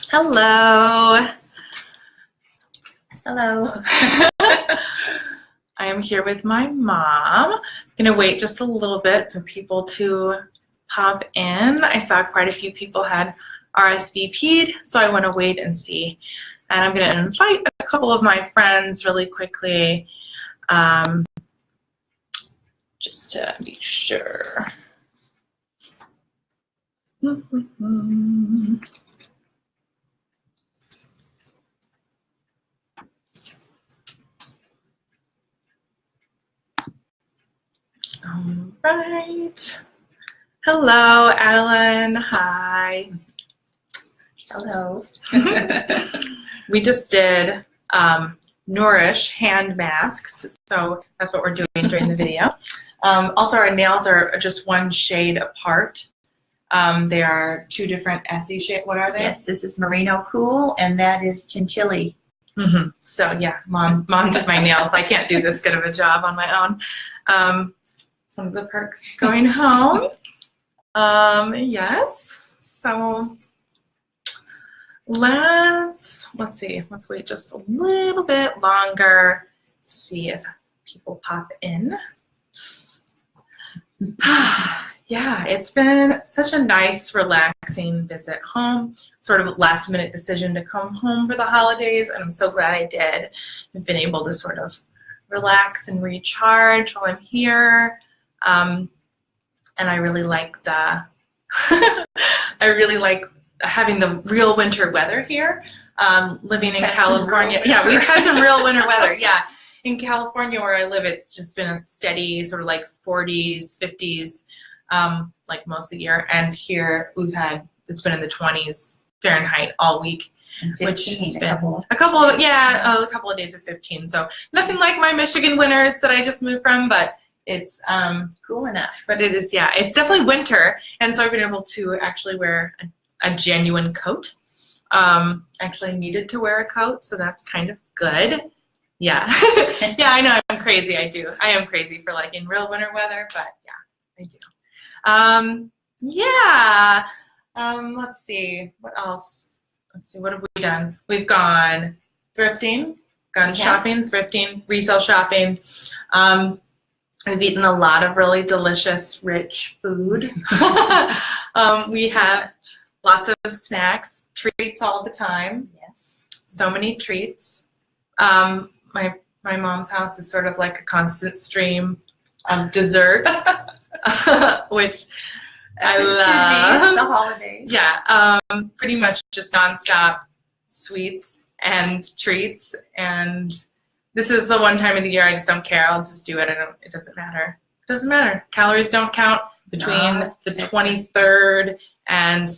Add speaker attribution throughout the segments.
Speaker 1: Hello.
Speaker 2: Hello.
Speaker 1: I am here with my mom. I'm going to wait just a little bit for people to pop in. I saw quite a few people had RSVP'd, so I want to wait and see. And I'm going to invite a couple of my friends really quickly, just to be sure. All right. Hello, Ellen. Hi.
Speaker 2: Hello.
Speaker 1: We just did Nourish hand masks, so that's what we're doing during the video. Also, our nails are just one shade apart. They are two different Essie shades. What are they?
Speaker 2: Yes, this is Merino Cool, and that is Chinchilli.
Speaker 1: Mm-hmm. So yeah, mom did my nails. I can't do this good of a job on my own. It's one of the perks going home. Yes. So let's see. Let's wait just a little bit longer. See if people pop in. Yeah, it's been such a nice, relaxing visit home. Sort of a last-minute decision to come home for the holidays, and I'm so glad I did. I've been able to sort of relax and recharge while I'm here, and I really like the I really like having the real winter weather here. Living in California, yeah, we've had some real winter weather. Yeah, in California where I live, it's just been a steady sort of like 40s, 50s. Like most of the year, and here it's been in the 20s Fahrenheit all week, which has been a couple of days of 15. So nothing like my Michigan winters that I just moved from, but it's
Speaker 2: cool enough.
Speaker 1: But it is, yeah, it's definitely winter, and so I've been able to actually wear a genuine coat. Actually needed to wear a coat, so that's kind of good. Yeah, yeah, I know I'm crazy. I am crazy for like in real winter weather, but yeah, I do. Yeah. Let's see. What else? Let's see. What have we done? We've gone thrifting, shopping, thrifting, resale shopping. We've eaten a lot of really delicious, rich food. We have lots of snacks, treats all the time.
Speaker 2: Yes.
Speaker 1: So many treats. My mom's house is sort of like a constant stream of dessert. Which I love.
Speaker 2: The holidays.
Speaker 1: Yeah, pretty much just nonstop sweets and treats. And this is the one time of the year I just don't care. I'll just do it. It doesn't matter. It doesn't matter. Calories don't count between the 23rd and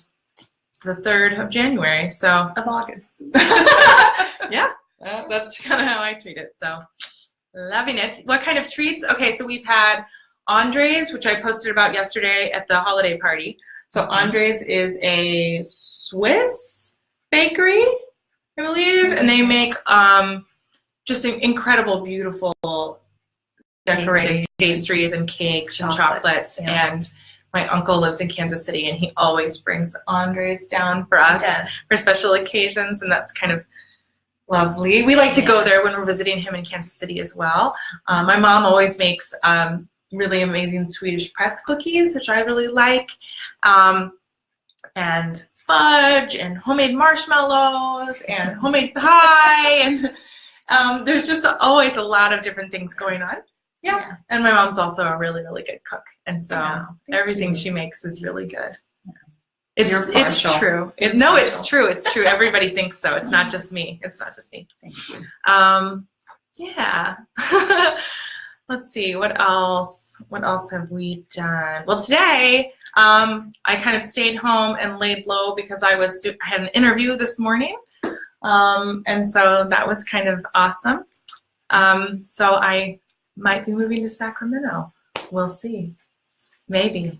Speaker 1: the 3rd of January. So
Speaker 2: of August.
Speaker 1: Yeah, that's kind of how I treat it. So loving it. What kind of treats? Okay, so we've had Andre's, which I posted about yesterday at the holiday party. So Andre's is a Swiss bakery, I believe, and they make just incredible, beautiful decorated pastries and cakes and chocolates. Yeah. And my uncle lives in Kansas City, and he always brings Andre's down for us for special occasions, and that's kind of lovely. We like to go there when we're visiting him in Kansas City as well. My mom always makes really amazing Swedish press cookies, which I really like, and fudge and homemade marshmallows and homemade pie, and there's just always a lot of different things going on. Yeah, and my mom's also a really, really good cook, and so everything she makes is really good. It's true. It's true. It's true. Everybody thinks so. It's not just me. It's not just me.
Speaker 2: Thank you.
Speaker 1: Yeah. Let's see, what else have we done? Well, today, I kind of stayed home and laid low because I had an interview this morning, and so that was kind of awesome. So I might be moving to Sacramento. We'll see. Maybe.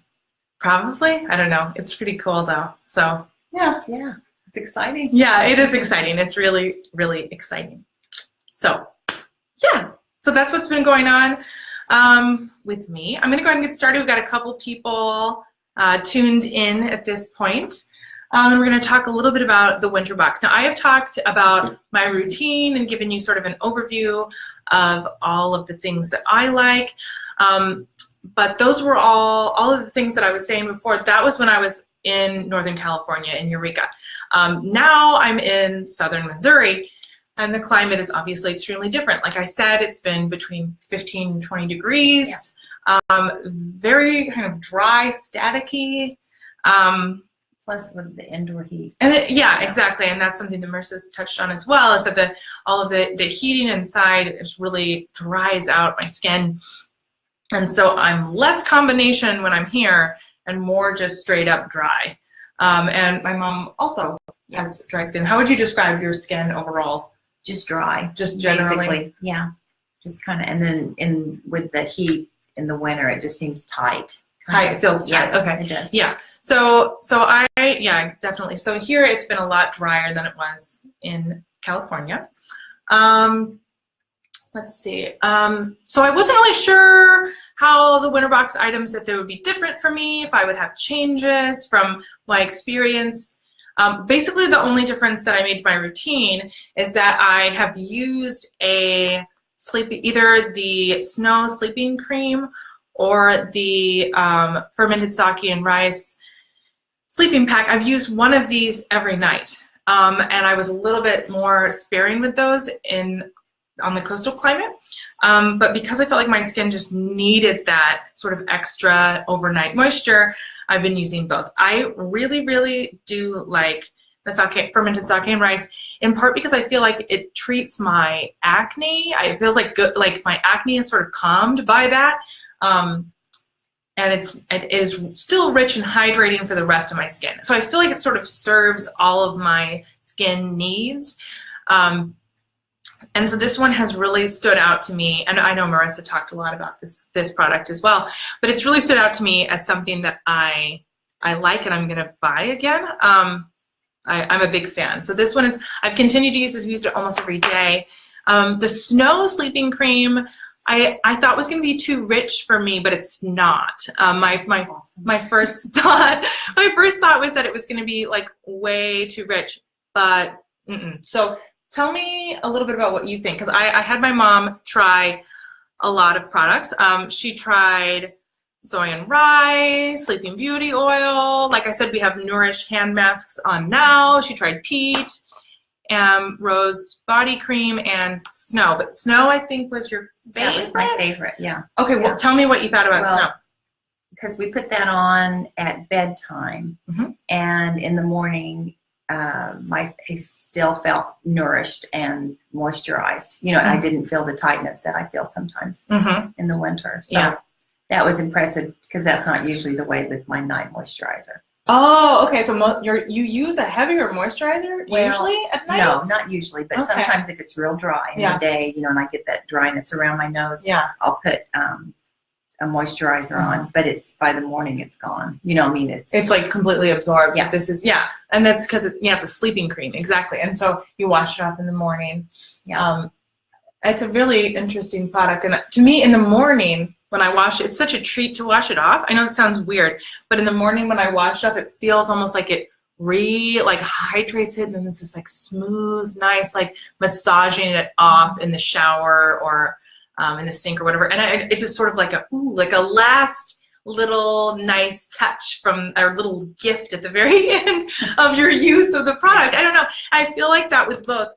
Speaker 1: Probably. I don't know. It's pretty cool, though. So, yeah.
Speaker 2: Yeah. It's exciting.
Speaker 1: Yeah, it is exciting. It's really, really exciting. So, yeah. So that's what's been going on with me. I'm going to go ahead and get started. We've got a couple people tuned in at this point. And we're going to talk a little bit about the winter box. Now, I have talked about my routine and given you sort of an overview of all of the things that I like. But those were all of the things that I was saying before. That was when I was in Northern California, in Eureka. Now I'm in Southern Missouri, and the climate is obviously extremely different. Like I said, it's been between 15 and 20 degrees, very kind of dry, staticky.
Speaker 2: Plus with the indoor heat.
Speaker 1: And exactly. And that's something that Marissa's touched on as well, is that all of the heating inside is really dries out my skin. And so I'm less combination when I'm here and more just straight up dry. And my mom also has dry skin. How would you describe your skin overall?
Speaker 2: Just dry.
Speaker 1: Just generally?
Speaker 2: Basically, yeah. Just kind of, and then with the heat in the winter, it just seems tight.
Speaker 1: It feels tight.
Speaker 2: Yeah,
Speaker 1: okay.
Speaker 2: It does.
Speaker 1: Yeah. So I definitely. So here it's been a lot drier than it was in California. Let's see. So I wasn't really sure how the winter box items, if they would be different for me, if I would have changes from my experience. Basically, the only difference that I made to my routine is that I have used either the snow sleeping cream or the fermented sake and rice sleeping pack. I've used one of these every night. And I was a little bit more sparing with those on the coastal climate. But because I felt like my skin just needed that sort of extra overnight moisture, I've been using both. I really, really do like the fermented sake and rice, in part because I feel like it treats my acne. It feels like my acne is sort of calmed by that. And it is still rich and hydrating for the rest of my skin. So I feel like it sort of serves all of my skin needs. And so this one has really stood out to me, and I know Marissa talked a lot about this product as well, but it's really stood out to me as something that I like and I'm gonna buy again. I'm a big fan. So this one I've continued to use this, used it almost every day. The snow sleeping cream, I thought was gonna be too rich for me, but it's not. My first thought was that it was gonna be like way too rich, but So tell me a little bit about what you think, because I had my mom try a lot of products. She tried soy and rice, Sleeping Beauty oil. Like I said, we have Nourish hand masks on now. She tried peat, rose body cream, and snow. But snow, I think, was your favorite?
Speaker 2: That was my favorite, yeah.
Speaker 1: Okay, well, tell me what you thought about snow.
Speaker 2: Because we put that on at bedtime, and in the morning, my face still felt nourished and moisturized. You know, I didn't feel the tightness that I feel sometimes in the winter. So that was impressive, because that's not usually the way with my night moisturizer.
Speaker 1: Oh, okay. So you use a heavier moisturizer usually at night?
Speaker 2: No, not usually, but sometimes if it's real dry in the day, you know, and I get that dryness around my nose, I'll put a moisturizer on, but it's by the morning it's gone. You know, I mean, it's like completely absorbed.
Speaker 1: Yeah, this is and that's because it's a sleeping cream, exactly. And so you wash it off in the morning. Yeah, it's a really interesting product, and to me, in the morning when I wash it, it's such a treat to wash it off. I know it sounds weird, but in the morning when I wash it off, it feels almost like it hydrates it, and then this is like smooth, nice, like massaging it off in the shower or in the sink or whatever, and it's just sort of like a last little nice touch from a little gift at the very end of your use of the product. I don't know. I feel like that with both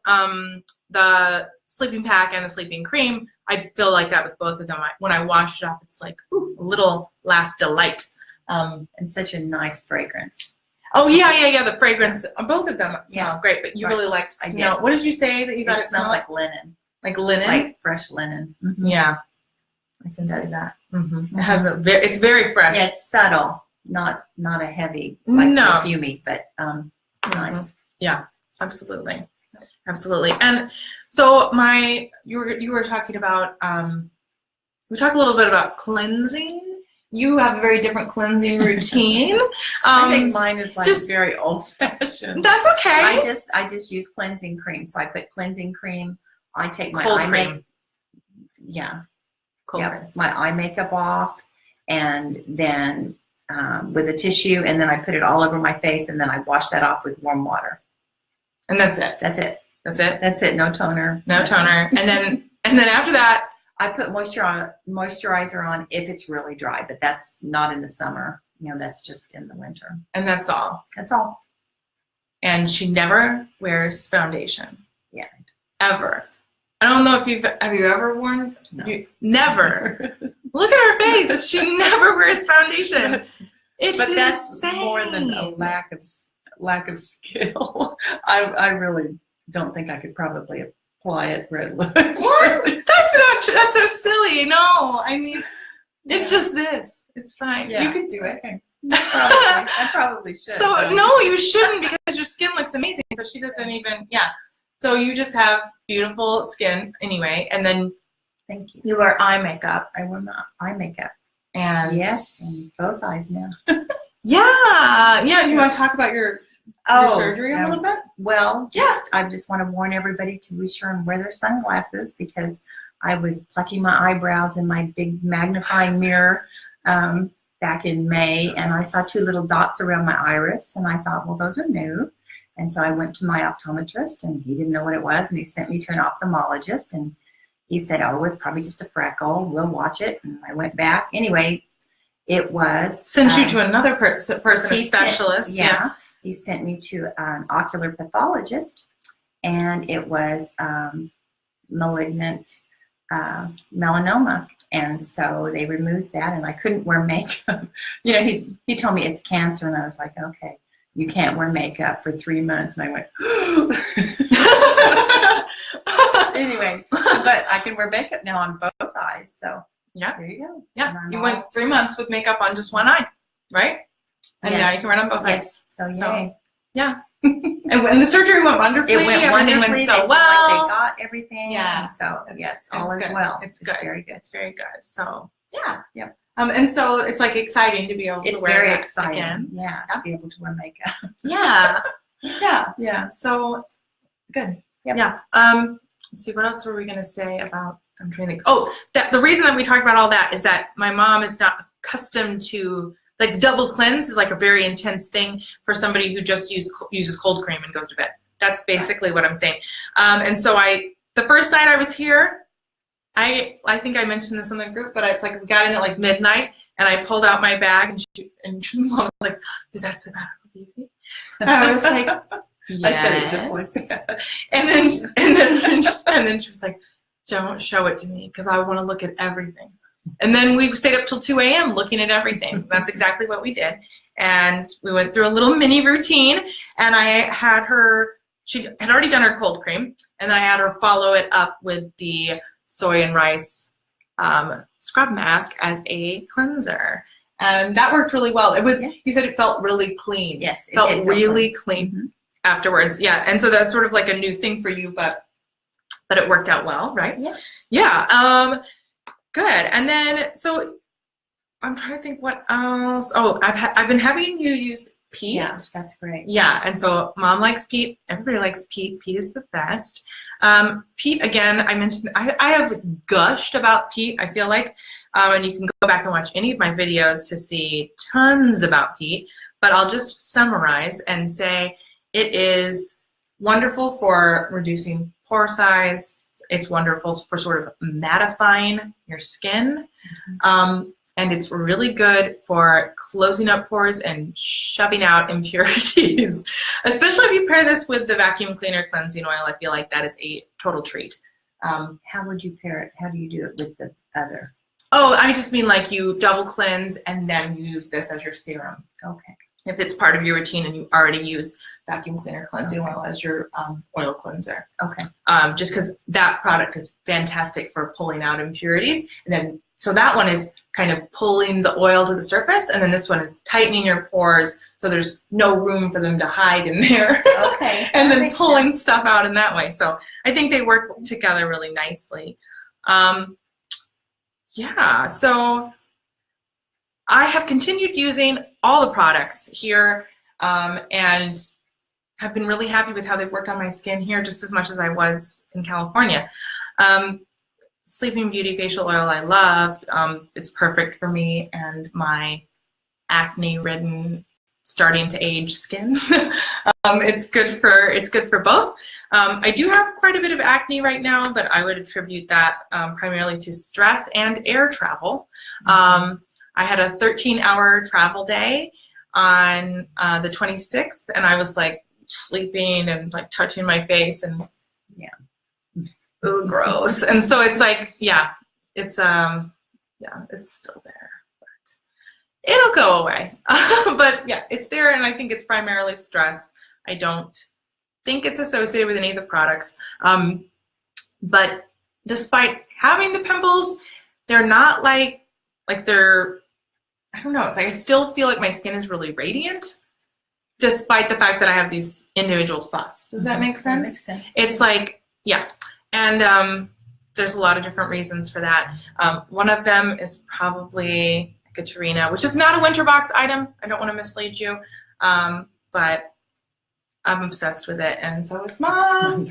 Speaker 1: the sleeping pack and the sleeping cream. I feel like that with both of them. When I wash it off, it's like a little last delight. And
Speaker 2: such a nice fragrance.
Speaker 1: Oh yeah. The fragrance. Both of them smell great, but you really like snow. What did you say that you thought it
Speaker 2: smells like linen?
Speaker 1: Like linen?
Speaker 2: Like fresh linen.
Speaker 1: Yeah, I can say that. It has it's very fresh.
Speaker 2: Yeah, it's subtle, not a heavy perfumey, but nice.
Speaker 1: Yeah, absolutely. And so you were talking about we talked a little bit about cleansing. You have a very different cleansing routine.
Speaker 2: I think mine is very old-fashioned.
Speaker 1: That's okay.
Speaker 2: I just use cleansing cream. So I put cleansing cream. I take my
Speaker 1: cold
Speaker 2: eye
Speaker 1: cream.
Speaker 2: My eye makeup off, and then with a tissue, and then I put it all over my face, and then I wash that off with warm water.
Speaker 1: And that's it.
Speaker 2: That's it.
Speaker 1: That's it.
Speaker 2: That's it. No toner.
Speaker 1: No toner. And then after that,
Speaker 2: I put moisturizer on if it's really dry, but that's not in the summer. You know, that's just in the winter.
Speaker 1: And that's all.
Speaker 2: That's all.
Speaker 1: And she never wears foundation.
Speaker 2: Yeah.
Speaker 1: Ever. I don't know if have you ever worn?
Speaker 2: No.
Speaker 1: Never. Look at her face. She never wears foundation. It's
Speaker 3: But that's
Speaker 1: insane.
Speaker 3: more than a lack of skill. I really don't think I could probably apply it regularly.
Speaker 1: What? That's not true. That's so silly. No, I mean, it's just this. It's fine.
Speaker 3: Yeah.
Speaker 1: You can do it.
Speaker 3: Okay. I probably should.
Speaker 1: So
Speaker 3: but-
Speaker 1: no, you shouldn't, because your skin looks amazing. So she doesn't even. Yeah. So you just have beautiful skin anyway, and then
Speaker 2: Thank you.
Speaker 1: you wear eye makeup.
Speaker 2: I wear my eye makeup.
Speaker 1: And
Speaker 2: Yes, and both eyes now.
Speaker 1: Yeah. You want to talk about your surgery a little bit?
Speaker 2: Well, I just want to warn everybody to be sure and wear their sunglasses, because I was plucking my eyebrows in my big magnifying mirror back in May, and I saw 2 little dots around my iris, and I thought, well, those are new. And so I went to my optometrist, and he didn't know what it was, and he sent me to an ophthalmologist, and he said, oh, it's probably just a freckle. We'll watch it. And I went back. Anyway, it was.
Speaker 1: Send you to another person, a specialist.
Speaker 2: He sent me to an ocular pathologist, and it was malignant melanoma. And so they removed that, and I couldn't wear makeup. You know, he told me it's cancer, and I was like, okay, you can't wear makeup for 3 months. And I went, anyway, but I can wear makeup now on both eyes. So
Speaker 1: Yeah.
Speaker 2: there you go.
Speaker 1: Yeah.
Speaker 2: And
Speaker 1: You
Speaker 2: I'm
Speaker 1: went 3 months with makeup on just one eye, right? And now you can wear it on both eyes.
Speaker 2: Yes. So
Speaker 1: So,
Speaker 2: yay.
Speaker 1: And the surgery went wonderfully.
Speaker 2: It went
Speaker 1: Everything
Speaker 2: wonderfully.
Speaker 1: went so
Speaker 2: They feel
Speaker 1: well.
Speaker 2: like they got everything.
Speaker 1: Yeah.
Speaker 2: And so yes, all is
Speaker 1: good.
Speaker 2: well.
Speaker 1: It's good.
Speaker 2: very good.
Speaker 1: It's very good. So yeah.
Speaker 2: Yep.
Speaker 1: And so it's like exciting to be able
Speaker 2: It's
Speaker 1: to wear
Speaker 2: very
Speaker 1: that
Speaker 2: exciting.
Speaker 1: again.
Speaker 2: Yeah, to be able to wear makeup.
Speaker 1: Yeah. Yeah.
Speaker 2: Yeah.
Speaker 1: So good.
Speaker 2: Yep.
Speaker 1: Yeah. Let's see, what else were we gonna say about? I'm trying to think. Oh, the reason that we talked about all that is that my mom is not accustomed to, like, the double cleanse is like a very intense thing for somebody who just uses cold cream and goes to bed. That's basically what I'm saying. And so the first night I was here, I think I mentioned this in the group, but it's like we got in at like midnight, and I pulled out my bag, and Mom was like, "Is that Sabbatical beauty?" And I was like, "Yes."
Speaker 3: I said it just like that.
Speaker 1: And then she was like, "Don't show it to me, because I want to look at everything." And then we stayed up till 2 a.m. looking at everything. That's exactly what we did. And we went through a little mini routine, and I had her, she had already done her cold cream, and then I had her follow it up with the soy and rice scrub mask as a cleanser. And that worked really well. It was, you said it felt really clean.
Speaker 2: Yes,
Speaker 1: it felt really clean afterwards. Yeah, and so that's sort of like a new thing for you, but it worked out well, right?
Speaker 2: Yeah.
Speaker 1: Yeah. Good. And then, so I'm trying to think what else. Oh, I've been having you use peat.
Speaker 2: Yes, that's great.
Speaker 1: Yeah, and so Mom likes peat. Everybody likes peat. Peat is the best. Peat, again, I mentioned, I have gushed about peat, I feel like, and you can go back and watch any of my videos to see tons about peat, but I'll just summarize and say it is wonderful for reducing pore size. It's wonderful for sort of mattifying your skin. And it's really good for closing up pores and shoving out impurities. Especially if you pair this with the vacuum cleaner cleansing oil, I feel like that is a total treat.
Speaker 2: How would you pair it? How do you do it with the other?
Speaker 1: Oh, I just mean like you double cleanse and then you use this as your serum.
Speaker 2: Okay.
Speaker 1: If it's part of your routine and you already use vacuum cleaner cleansing oil as your oil cleanser.
Speaker 2: Okay.
Speaker 1: Just because that product is fantastic for pulling out impurities. And then, so that one is kind of pulling the oil to the surface, and then this one is tightening your pores so there's no room for them to hide in there.
Speaker 2: Okay.
Speaker 1: And then pulling stuff out in that way. So I think they work together really nicely. Yeah, so I have continued using all the products here and have been really happy with how they've worked on my skin here, just as much as I was in California. Sleeping Beauty facial oil I love. It's perfect for me and my acne-ridden, starting to age skin. It's good for both. I do have quite a bit of acne right now, but I would attribute that primarily to stress and air travel. I had a 13-hour travel day on the 26th, and I was like sleeping and like touching my face, and gross. And so it's like, it's still there, but it'll go away. But yeah, it's there, and I think it's primarily stress. I don't think it's associated with any of the products. But despite having the pimples, they're not like they're, I don't know, it's like I still feel like my skin is really radiant despite the fact that I have these individual spots. Does that make sense?
Speaker 2: That makes sense.
Speaker 1: It's like, and there's a lot of different reasons for that. One of them is probably Katarina, which is not a winter box item. I don't want to mislead you, but I'm obsessed with it, and so is Mom.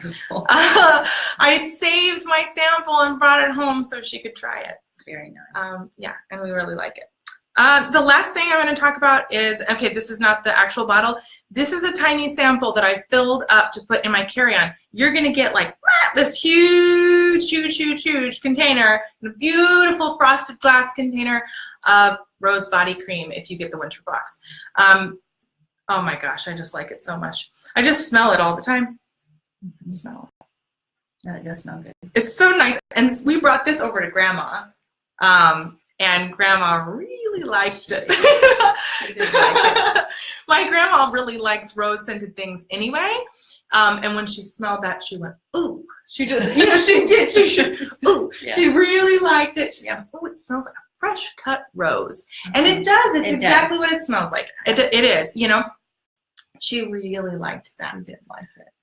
Speaker 1: I saved my sample and brought it home so she could try it.
Speaker 2: Very nice.
Speaker 1: Yeah, and we really like it. The last thing I'm going to talk about is, okay, this is not the actual bottle. This is a tiny sample that I filled up to put in my carry-on. You're going to get like this huge container, a beautiful frosted glass container of rose body cream if you get the winter box. Oh my gosh, I just like it so much. I just smell it all the time. Smell it.
Speaker 2: No, it does smell good.
Speaker 1: It's so nice. And we brought this over to Grandma. And Grandma really liked it.
Speaker 2: She did like it.
Speaker 1: My grandma really likes rose-scented things anyway. And when she smelled that, she went, ooh. She just, she did. Ooh. Yeah. She really liked it. She said, oh, it smells like a fresh cut rose. And it does. It's exactly what it smells like. It is, She really liked that.
Speaker 2: She did like it.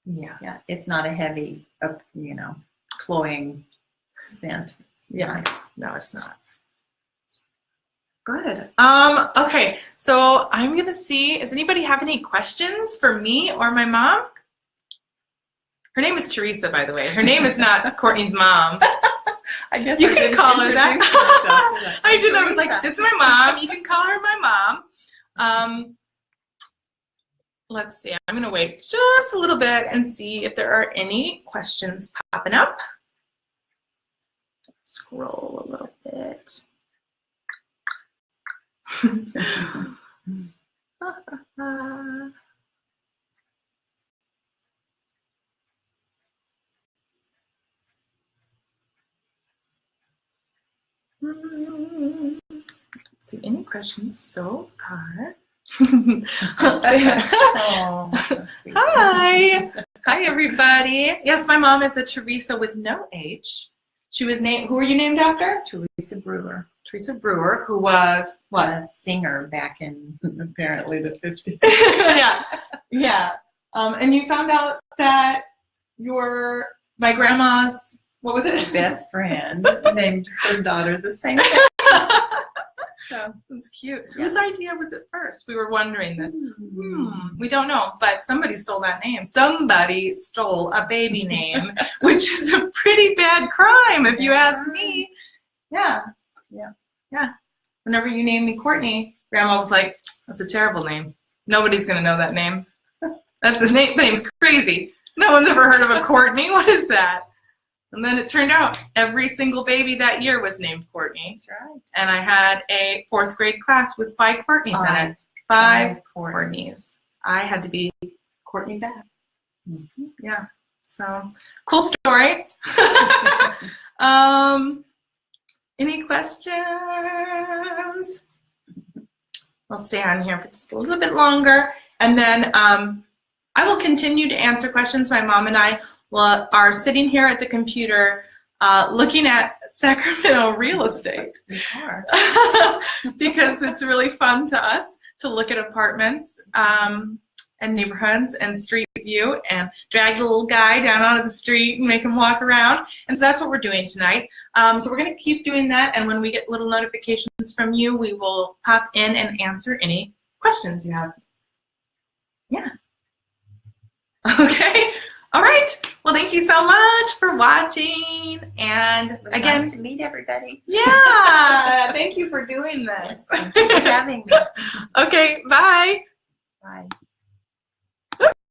Speaker 1: Yeah.
Speaker 2: It's not a heavy, cloying scent.
Speaker 1: Yeah. Nice. No, it's not. Good. Okay, so I'm gonna see, does anybody have any questions for me or my mom? Her name is Teresa, by the way. Her name is not Courtney's mom.
Speaker 2: I guess
Speaker 1: you can call her that. I did. I was like, this is my mom. You can call her my mom. Let's see. I'm gonna wait just a little bit and see if there are any questions popping up. Scroll a little bit. Let's see, any questions so far?
Speaker 2: Oh,
Speaker 1: hi. Hi, everybody. Yes, my mom is a Teresa with no H. She was named, who were you named after?
Speaker 2: Teresa Brewer.
Speaker 1: Teresa Brewer, who was what?
Speaker 2: A singer back in apparently the 50s.
Speaker 1: Yeah. And you found out that my grandma's, what was it?
Speaker 2: Best friend named her daughter the same thing.
Speaker 1: So it's cute. Yeah. Whose idea was it first? We were wondering this. We don't know, but somebody stole that name. Somebody stole a baby name, which is a pretty bad crime, if you ask me. Yeah. Whenever you named me Courtney, Grandma was like, "That's a terrible name. Nobody's gonna know that name. That's the name's crazy. No one's ever heard of a Courtney. What is that?" And then it turned out every single baby that year was named Courtney.
Speaker 2: That's right.
Speaker 1: And I had a 4th grade class with 5 Courtneys in it. 5 Courtneys. I had to be Courtney back. Yeah. So cool story. Any questions? I'll stay on here for just a little bit longer. And then I will continue to answer questions. My mom and I are sitting here at the computer looking at Sacramento real estate.
Speaker 2: We are.
Speaker 1: Because it's really fun to us to look at apartments and neighborhoods and street view and drag the little guy down onto the street and make him walk around. And so that's what we're doing tonight. So we're going to keep doing that. And when we get little notifications from you, we will pop in and answer any questions you have. Yeah. Okay. All right. Well, thank you so much for watching. And
Speaker 2: It was
Speaker 1: again,
Speaker 2: nice to meet everybody.
Speaker 1: yeah, thank you for doing this.
Speaker 2: Thank you for having me.
Speaker 1: Okay, bye.
Speaker 2: Bye.